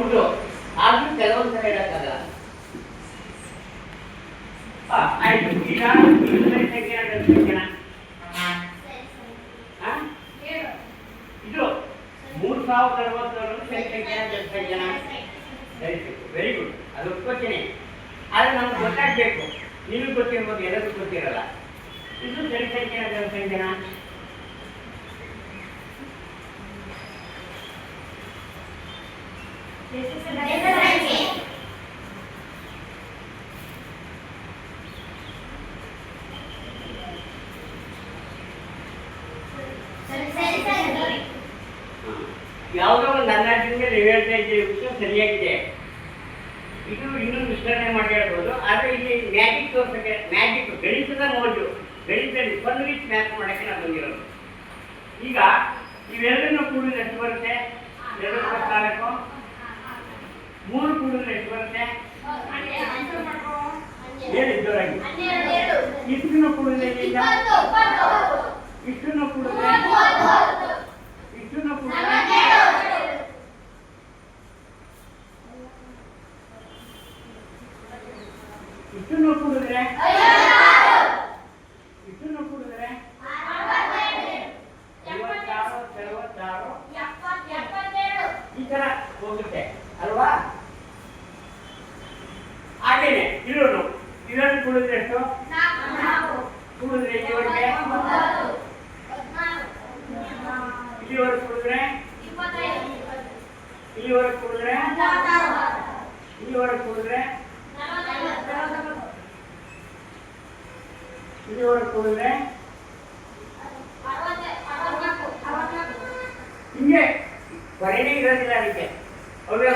ಹೌದು, ಆದ್ರೂ ಕೆಲವೊಂದು ಸಲ ಇಡಕ್ಕಾಗಲ್ಲ. ಆಯ್ತು. ಈಗ ಇದು 3060 ಜನ ವೆರಿ ಗುಡ್, ಅದು ಒಪ್ಕೋತೀನಿ. ಆದರೆ ನಮ್ಗೆ ಗೊತ್ತಾಗಬೇಕು, ನಿಮಗೆ ಗೊತ್ತಿರ್ಬೋದು, ಎಲ್ಲರಿಗೂ ಗೊತ್ತಿರಲ್ಲ. ಇದು ಜನಸಂಖ್ಯೆಯ ಜನಸಂಖ್ಯೆನ ಯಾವುದೋ ಒಂದು ಅಂದಾಜಿನ ನೀವು ಹೇಳ್ತಾ ಇದ್ದೀರಿ, ವಿಷಯ ಸರಿಯಾಗಿದೆ. ಇದು ಇನ್ನೂ ವಿಸ್ತರಣೆ ಮಾಡಿ ಹೇಳ್ಬೋದು. ಆದರೆ ಇಲ್ಲಿ ಮ್ಯಾಜಿಕ್ ತೋರ್ಸಕ್ಕೆ, ಮ್ಯಾಜಿಕ್ ಗಣಿತದ ಮೋಜು, ಗಣಿತದಲ್ಲಿ ಪರ್ಮಿಟ್ ಮ್ಯಾಥ್ ಮಾಡೋಕ್ಕೆ ನಾವು ಬಂದಿರೋದು. ಈಗ ಇವೆರಡನ್ನು ಕೂಡಿದ್ರೆ ಎಷ್ಟು ಬರುತ್ತೆ? 2 3 ಕೂಡಿದ್ರೆ ಎಷ್ಟು ಬರುತ್ತೆ? ಹೇಳಿ ಜೋರಾಗಿ. ಇಷ್ಟನ್ನು ಕೂಡಿದ್ರೆ ಇಷ್ಟನ್ನು ಕೂಡಿದ್ರೆ ಇಷ್ಟನ್ನು ಕೂಡಿದ್ರೆ ಇಷ್ಟನ್ನು ಕೂಡಿದ್ರೆ ಇಷ್ಟನ್ನು ಕೂಡಿದ್ರೆ 56 ಈ ತರ ಹೋಗುತ್ತೆ ಅಲ್ವಾ? ಹಾಗೇನೆ ಇರೋನು ಇದನ್ನು ಕೂಡಿದ್ರೆ ಎಷ್ಟು? ಕೂಡಿದ್ರೆ ಇಲ್ಲಿವರೆಗೆ ಇಲ್ಲಿವರೆಗೆ ಕೂಡಿದ್ರೆ ಇಲ್ಲಿವರೆಗೆ ಕೂಡಿದ್ರೆ ಇಲ್ಲಿವರೆಗೆ ಕೂಡಿದ್ರೆ ಇಲ್ಲಿವರೆಗೆ ಕೂಡಿದ್ರೆ ಹಿಂಗೆ ಕೊನೆಗೆ ಇರೋದಿಲ್ಲ. ಅದಕ್ಕೆ ಅವ್ರಿಗೆ